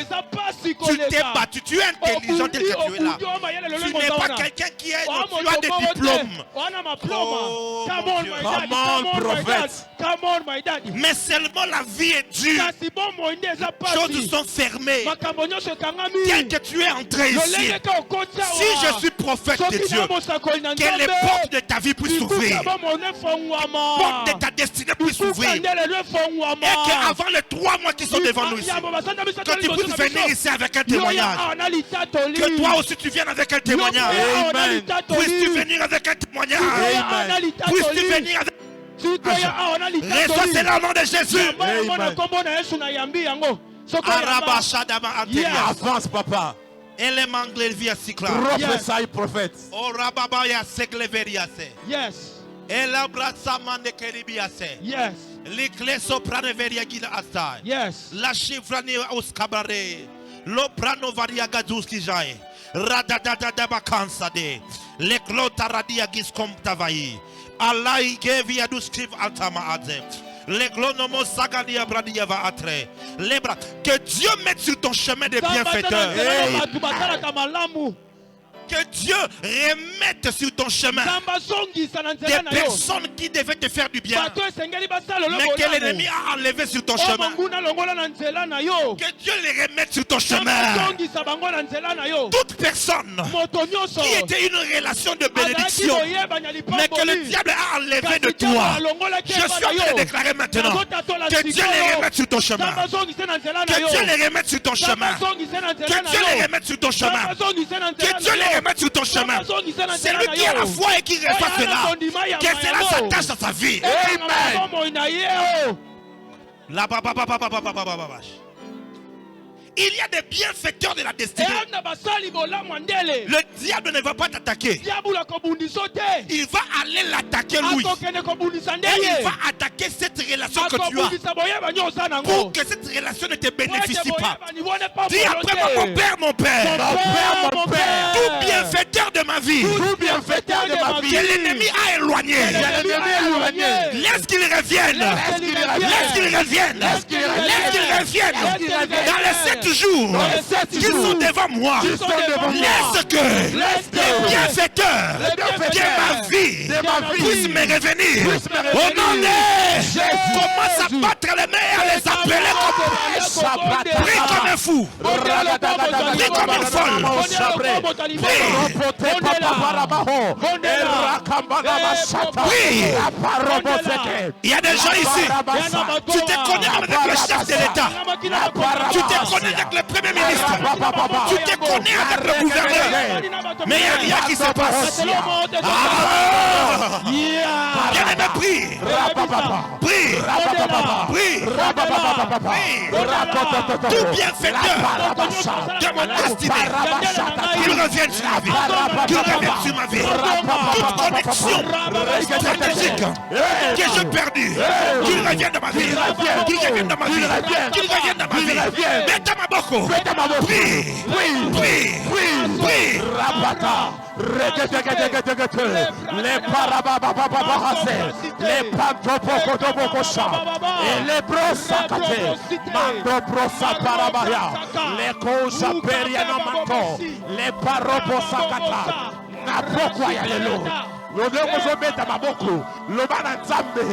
Tu t'es battu. Tu es intelligent tel que tu es là. Tu n'es pas quelqu'un qui est... Tu as des diplômes. Oh, mon Dieu. Prophète. Mais seulement la vie est dure. Choses sont fermées. Tel que tu es entré ici, si je suis prophète de Dieu, que les portes de ta vie puissent s'ouvrir, portes de ta destinée puissent s'ouvrir, et qu'avant les 3 mois qui sont devant nous ici, que tu puisses venir ici avec un témoignage, que toi aussi tu viennes avec un témoignage. Puisses-tu venir avec un témoignage? Puisses-tu venir avec... Reçois cela au nom de Jésus. Avance, papa. Prophète, prophète. Yes. Yes. Yes. La chifrani uskabare. Lo prano variagadus kijai. Radadadada bakansade. Le klota radia giskom tavai. Allah il gave ya du scrive altama adze. Que Dieu mette sur ton chemin des bienfaiteurs. Que Dieu remette sur ton chemin des personnes qui devaient te faire du bien, mais que l'ennemi a enlevé sur ton chemin. Que Dieu les remette sur ton chemin. Toute personne qui était une relation de bénédiction, mais que le diable a enlevé de toi, je suis en train de déclarer maintenant que Dieu les remette sur ton chemin. Que Dieu les remette sur ton chemin. Que Dieu les remette sur ton chemin. Que Dieu les remette sur ton chemin. C'est lui qui a la foi et qui reçoit cela. Que cela s'attache à sa vie. Amen. Il y a des bienfaiteurs de la destinée. Le diable ne va pas t'attaquer. Il va aller l'attaquer lui. Et il va attaquer cette relation que tu as pour que cette relation ne te bénéficie pas. Dis après moi, mon père, mon père. Mon père. Tout bienfaiteur de ma vie. Que l'ennemi a éloigné. Laisse qu'il revienne. Laisse qu'il revienne. Laisse qu'il revienne. Dans les 7 jours qui sont devant moi, laisse que les bienfaiteurs de ma vie puissent me revenir. Au nom de Jésus, commence à battre les mains et à les appeler comme prie comme un fou, prie comme une folle, prie. Il y a des gens ici, tu te connais avec le chef de l'État, tu te connais avec le premier ministre, tu te connais avec le gouverneur, mais il n'y a rien qui se passe. Bien-aimé, prie. Prie. Tout bienfaiteur de ma destinée, qu'il revienne sur ma vie. Qu'il revienne sur ma vie. Toute connexion stratégique que j'ai perdue, qu'il revienne dans ma vie. Qu'il revienne dans ma vie. Qu'il revienne dans ma vie. Mets ma boko. Prie. Les parababababahase, les pantopokotobokosha, et les brosakate, mando brosa parabaya, les cosa periana manto, les parobosakata, na pourquoi y a les lots. Le Mozobeta Maboko, le Bananzambe,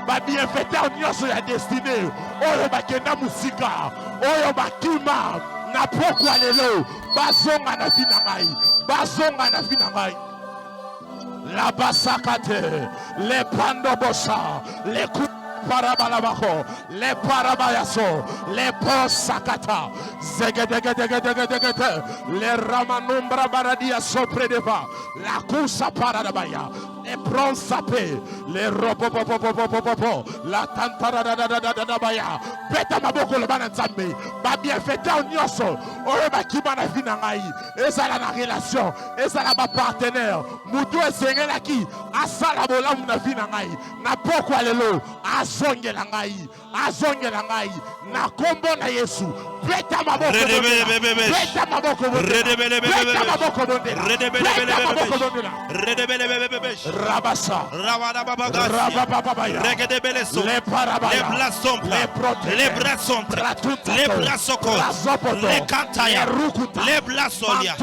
ma bienfaiteur nyonso ya destinée, oyo bakenda musika, oyo bakima, na pourquoi les lots, bazonga na finangai, bazonga na finangai. La basakate, les pandobosa, les coups parabalabaho, les parabayaso, les posakata, zegedegedegedegede, les ramanumbra baradia sopredeva, la kusa paradabaya, les pronsapé, les ropopopopopopopo, la tantaradadadadabaya, beta maboko le bananzambe, ba bienfaiteur nyoso, oyo bakima na finangai, ezala na relation, ezala ba partenaire, mutu esengelaki, asala bolamu na finangai, na poko alelo, azongela ngai na kombo na Yesu beta maboko rabasa les parabaya les blasompes les brasocos les kantaya les blasolia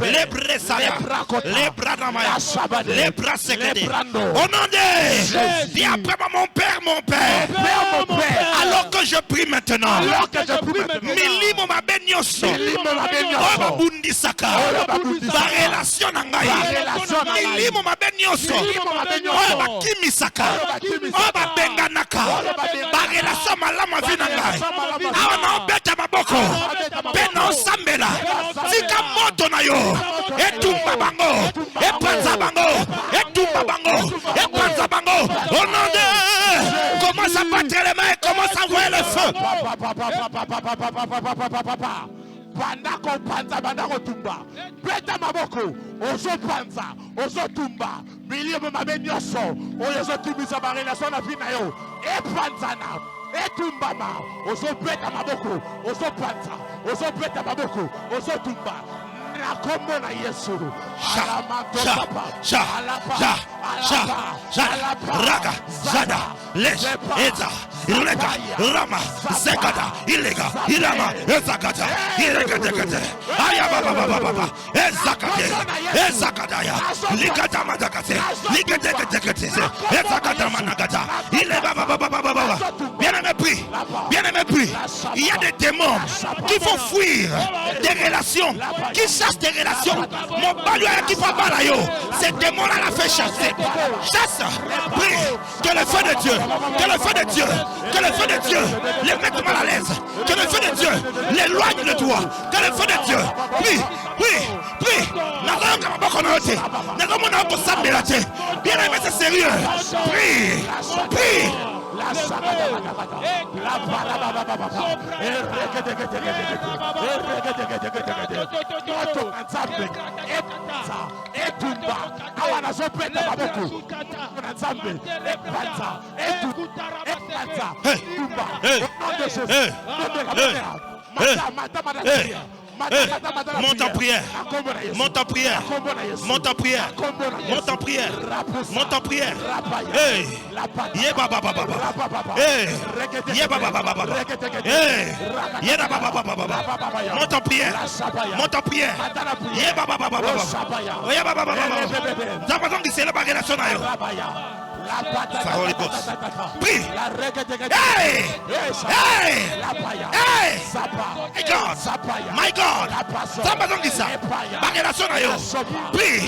les bresalia les bradamaya les brasekede au nom de Jésus. Dis après mon père, mon père. Alors que je prie maintenant. Milimo mabenyoso. Oba bundisaka. Ba relation nangai. Milimo mabenyoso. Oba kimisaka. Oba benganaka. Ba relation malama vinangai. Awana beta maboko. Beno sambela. Tika moto na yo. Etumba bango. Epanza bango. Etumba bango. Epanza bango. Au nom de commence à battre les mains et commence à envoyer le feu. Bandako panza bandako tumba beta maboko ozo panza ozo tumba milieu mabenyoso ozo tumisa ba relation na vie na yo e panzana e tumbama ozo beta maboko ozo panza ozo beta maboko ozo tumba na kombo na Yesu Raga, Zada, Les, Eza, Ileka, Rama, Zekada, Ilega, Ilama, Ezakata, Ilega, Ayababa, Ezakadaya, Likata Madakate, Likate, Ezakata Managata, Ilega, bien aimé prie, il y a des démons qui font fuir des relations, qui chassent des relations. Mon balou qui fait balayo, ces démons-là la fait chasser. Chasse, prie, que le feu de Dieu, que le feu de Dieu, que le feu de Dieu les mette mal à l'aise, que le feu de Dieu l'éloigne de toi, que le feu de Dieu, prie. Bien aimé, c'est sérieux. Prie. Monte en prière. Monte en prière. Monte en prière. Monte en prière. Monte en prière. Hey. Yeba baba baba. Hey. Yeba baba baba. Hey. Yeba baba baba. Monte en prière. Monte en prière. Yeba baba baba. Yeba baba baba. T'as pas besoin de c'est la relation là. Holy Ghost. Prie. Hey. Hey. Hey. My God. Ça pas dit ça. Ma relation à yo. Prie.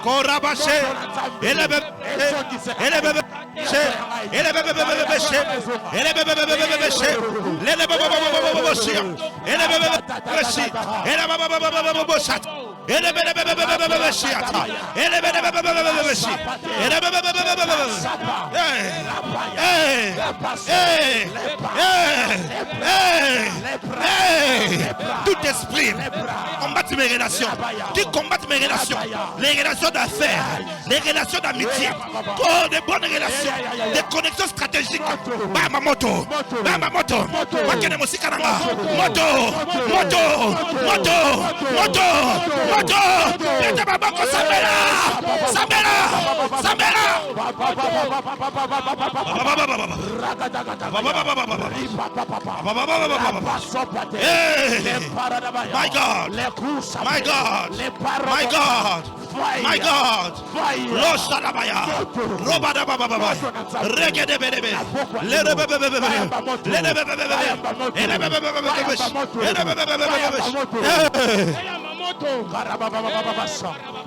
Korabaché. Tout esprit combattre mes relations, qui combattent mes relations, les relations d'affaires, les relations d'amitié, des bonnes relations, des connexions stratégiques. Bama moto, Wakene Musikaranga, moto, Pete Babako Samela. My God, Los Salabaya, Robada Baba, Regede Bebe,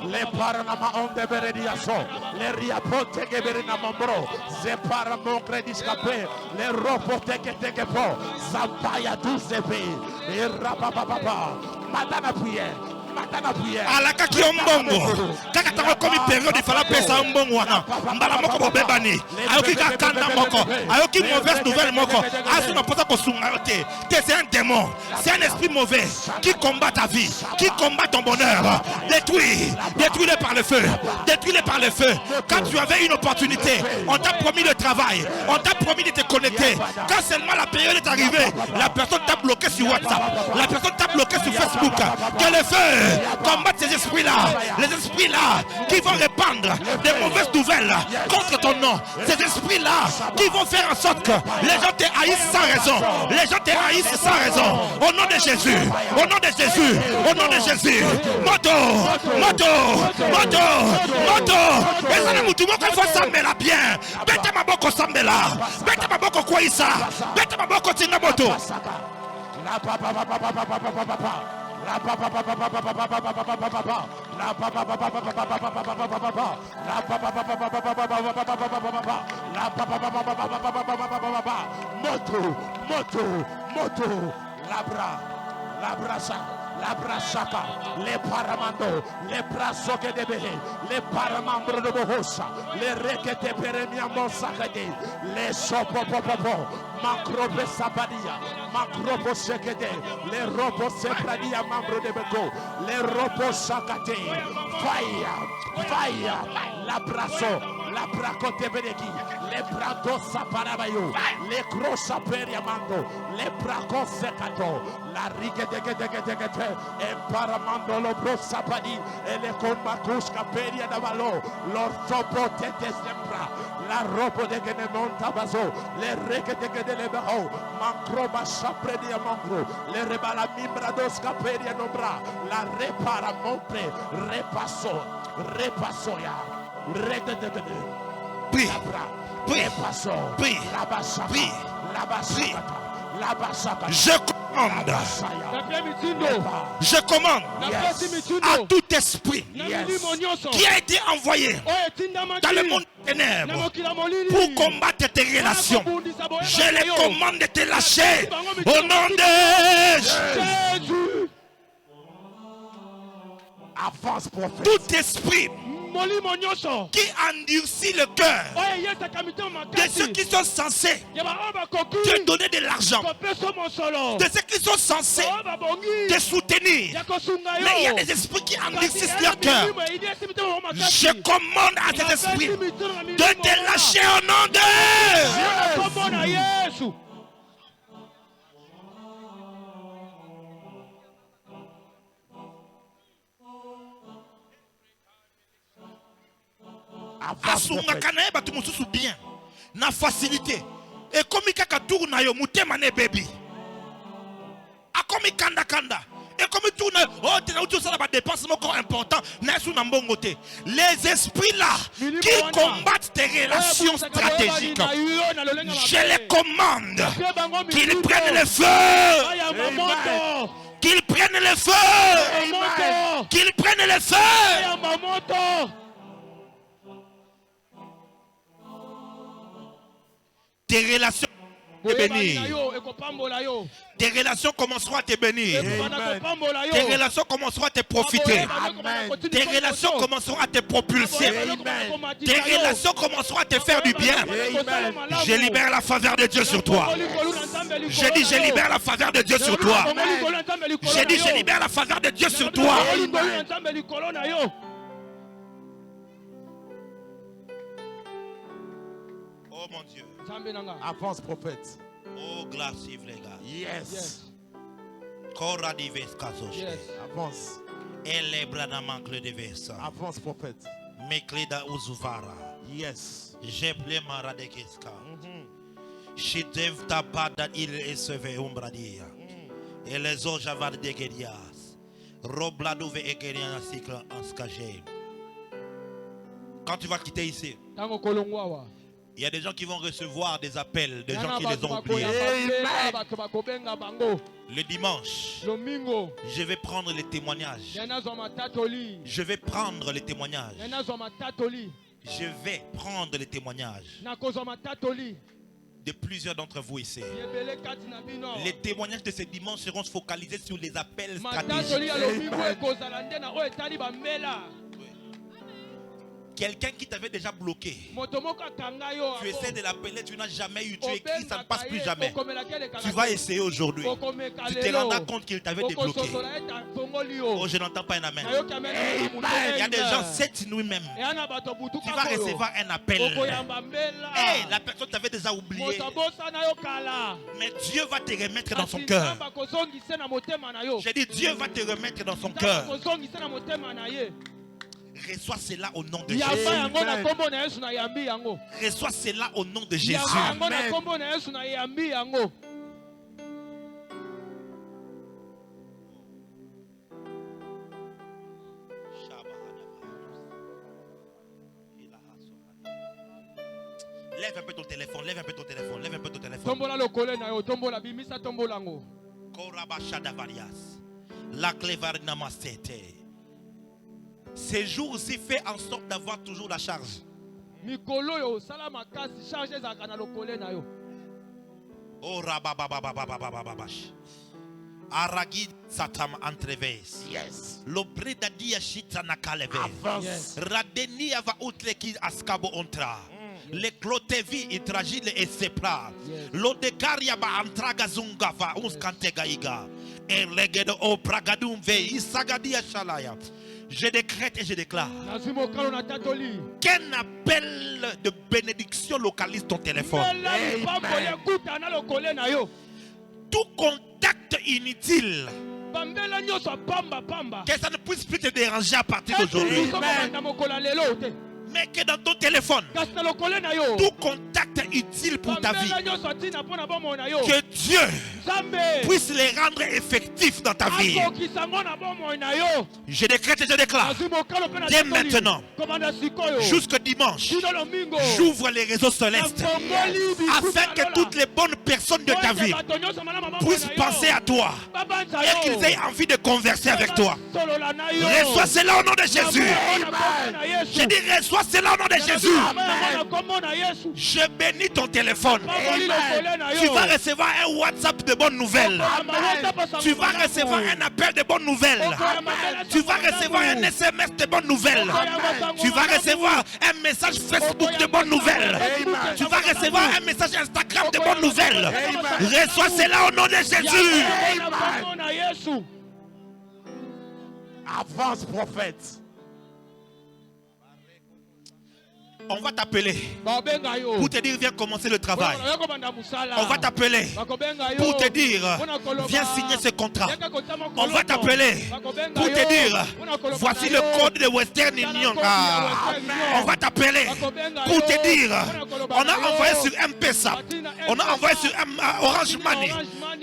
le paranama onde berediaso, le riapote che berina mambro, ze paramon crediscape, le ropote che te che po, zampaya duzepe, e rapapapa, madana prière. Alaka ki ombongo kaka tango komi période il fallait pesa ombongo wana mbala moko bobebani ayoki kakanda moko ayoki mauvaise nouvelle moko asuna pota ko sunga yote c'est un démon, c'est un esprit mauvais qui combat ta vie, qui combat ton bonheur. Détruis-le par le feu, quand tu avais une opportunité, on t'a promis le travail, on t'a promis de te connecter, quand seulement la période est arrivée, la personne t'a bloqué sur WhatsApp, la personne t'a bloqué sur Facebook. Que le feu combattre ces esprits-là, les esprits-là qui vont répandre des mauvaises nouvelles contre ton nom, ces esprits-là qui vont faire en sorte que les gens te haïssent sans raison, au nom de Jésus, moto, et ça ne moutou qu'il faut s'embêler bien, bête ma boko s'embêler, bête ma boko quoi ça, bête ma boko tina moto. Moto, la brasaka, les paramando, les brasoke de behe, les paramambres de bohosa, les requete peremiamon sakade, les sopopopopo, macrobe sabadia, macrobo sekede, les robos sepradia membres de beko, les robos sakate, fire, la brasso. la bracote beneki, les brados saparabayo, les gros saperia mando, les bracos secato, la rigue de emparamando lo bro sapadi, et les comacus caperia davalo, l'orthopo tete sembra, la robo de genemonta bazo, les reque de lebero, mancroba sapredia mangro, les rebala mimbrados caperia nombra, la repara montre, repasso, repassoya, Prie. Je commande. Je commande à tout esprit qui a été envoyé dans le monde des ténèbres pour combattre tes relations. Je les commande de te lâcher au nom de Jésus. Avance, prophète. Tout esprit qui endurcit le cœur de ceux qui sont censés te donner de l'argent, de ceux qui sont censés te soutenir. Mais il y a des esprits qui endurcissent leur cœur. Je commande à cet esprit de te lâcher au nom de Jésus. Asungaka na yeba tumususu bien na facilité et komi kaka tourna yo mutema ne baby akomi kanda et komi tourna oh tena utu sala ba dépense moko important na su na mbongo te. Les esprits là qui combattent tes relations stratégiques, je les commande qu'ils prennent le feu. Qu'ils prennent le feu. Qu'ils prennent le feu. Tes relations te bénir. Tes relations commenceront à te bénir. Tes relations commenceront à te profiter. Tes relations commenceront à te propulser. Tes relations commenceront à te faire du bien. Je libère la faveur de Dieu sur toi. Je dis, je libère la faveur de Dieu sur toi. Je dis, je libère la faveur de Dieu sur toi. Oh mon Dieu. Avance, prophète. Oh, glace, les gars. Yes. Yes. Avance. Avance, prophète. Meklida uzuvara. Yes. Jeble maradekeska. Shidev tabada il eseve umbradia. Et les autres javad de gedias. Robladouve egerian cycle en skagé. Quand tu vas quitter ici, il y a des gens qui vont recevoir des appels, des gens qui les ont oubliés. Le dimanche, je vais prendre les témoignages. Je vais prendre les témoignages. Je vais prendre les témoignages de plusieurs d'entre vous ici. Les témoignages de ce dimanche seront focalisés sur les appels stratégiques. Quelqu'un qui t'avait déjà bloqué, tu essaies de l'appeler, tu n'as jamais eu, tu écris, ça ne passe plus jamais. Tu vas essayer aujourd'hui. Tu te rendras compte qu'il t'avait débloqué. Oh, je n'entends pas un amen. Il y a des gens cette nuit même. Tu vas recevoir un appel. Hey, la personne t'avait déjà oublié. Mais Dieu va te remettre dans son cœur. J'ai dit, Dieu va te remettre dans son cœur. Reçois cela au nom de Jésus. Reçois cela au nom de Jésus. Lève un peu ton téléphone, lève un peu ton téléphone, lève un peu ton téléphone. La clévarina mastete. Ces jours-ci, fais en sorte d'avoir toujours la charge. Oh rababababababababash. Aragid satam entreves. Yes. L'obre d'adia shita nakaleves. Avance. Radeni ava utleki askabo ontra. Le clotevi itragile et sepra. L'odegaria ba antraga zungava uskante gaiga. Et legedo o pragadum ve isagadia shalaya. Je décrète et je déclare qu'un appel de bénédiction localise ton téléphone. Tout contact inutile, que ça ne puisse plus te déranger à partir d'aujourd'hui. Mais que dans ton téléphone, tout contact utile pour ta vie, que Dieu puisse les rendre effectifs dans ta vie. Je décrète et je déclare, dès maintenant, jusqu'au dimanche, j'ouvre les réseaux célestes afin que toutes les bonnes personnes de ta vie puissent penser à toi et qu'ils aient envie de converser avec toi. Reçois cela au nom de Jésus. Je dis reçois cela au nom de Jésus. Je bénis ton téléphone. Tu vas recevoir un WhatsApp de bonnes nouvelles. Tu vas recevoir un appel de bonnes nouvelles. Tu vas recevoir un SMS de bonnes nouvelles. Tu vas recevoir un message Facebook de bonnes nouvelles. Tu vas recevoir un message Instagram de bonnes nouvelles. Reçois cela au nom de Jésus. Avance, prophète. On va t'appeler pour te dire viens commencer le travail. On va t'appeler pour te dire viens signer ce contrat. On va t'appeler pour te dire voici le code de Western Union. On va t'appeler pour te dire on a envoyé sur M-Pesa, on a envoyé sur Orange Money,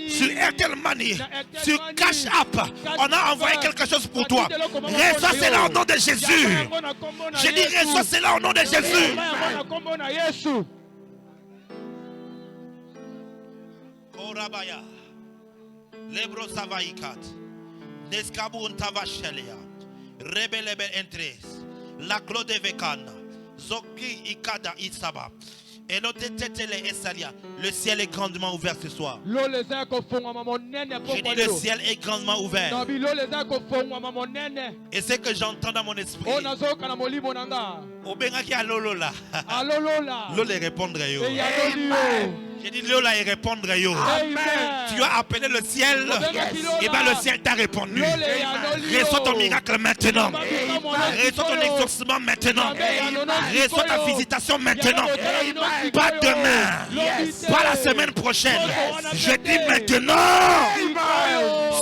sur Airtel Money, sur Cash App. On a envoyé quelque chose pour toi. Reçois cela au nom de Jésus. Je dis reçois cela au nom de Jésus. Korabaya Lebro Savaikat Neskabun Tavashelia Rebelebe Entres La Claude Vekana Zoki Ikada Isaba. Et notre tête est Essalia. Le ciel est grandement ouvert ce soir. Je dis le ciel est grandement ouvert. Et ce que j'entends dans mon esprit, Obenaki a Lolola. Lolo répondre yo. J'ai dit Lola et répondre yo. Tu as appelé le ciel. Et bien le ciel t'a répondu. Reçois ton miracle maintenant. Reçois ton exaucement maintenant. Reçois ta visitation maintenant. Pas demain. Pas la semaine prochaine. Je dis maintenant.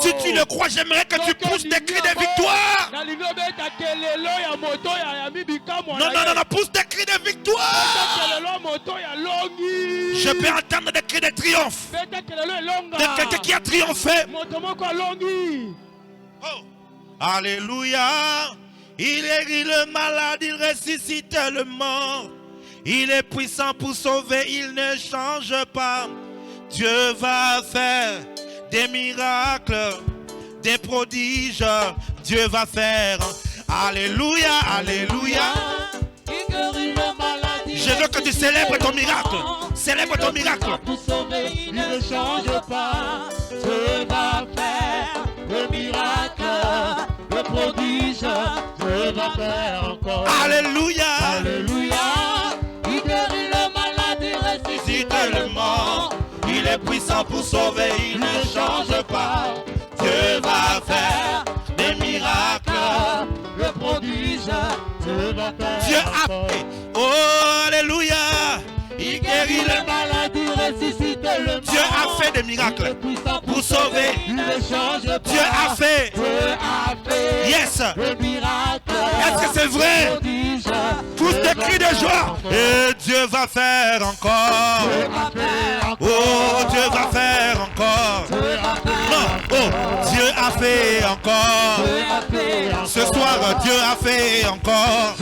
Si tu le crois, j'aimerais que tu pousses des cris de victoire. Non, pousse des cris de victoire. Je peux entendre des cris de triomphe de quelqu'un qui a triomphé. Oh. Alléluia. Il guérit le malade, il ressuscite le mort. Il est puissant pour sauver, il ne change pas. Dieu va faire des miracles, des prodiges. Dieu va faire. Alléluia, alléluia. Je veux que tu célèbres ton miracle. Célèbre ton miracle. Pour sauver, il ne change pas. Dieu va faire le miracle, le prodige. Dieu va faire encore. Alléluia. Alléluia. Il guérit le malade, il ressuscite le mort. Il est puissant pour sauver, il ne change pas. Dieu va faire des miracles. Le prodige, Dieu va faire. Dieu a fait. Oh, alléluia. Il guérit le malade, il ressuscite le mort. Dieu a fait des miracles pour sauver. Il ne change pas. Dieu a fait. Yes. Le miracle. Est-ce que c'est vrai? Tous des cris de joie. Et Dieu va faire encore. Oh, Dieu va faire encore. Non, oh, Dieu a fait encore. Ce soir, Dieu a fait encore.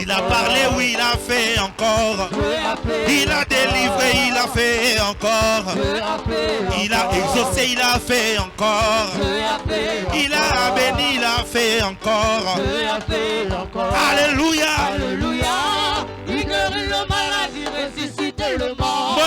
Il a parlé, oui, il a fait encore. Il a délivré, il a fait encore. Il a exaucé, il a fait encore. Il a béni, il a fait encore. Alléluia. Alléluia. Il guérit le malade, il ressuscite le mort.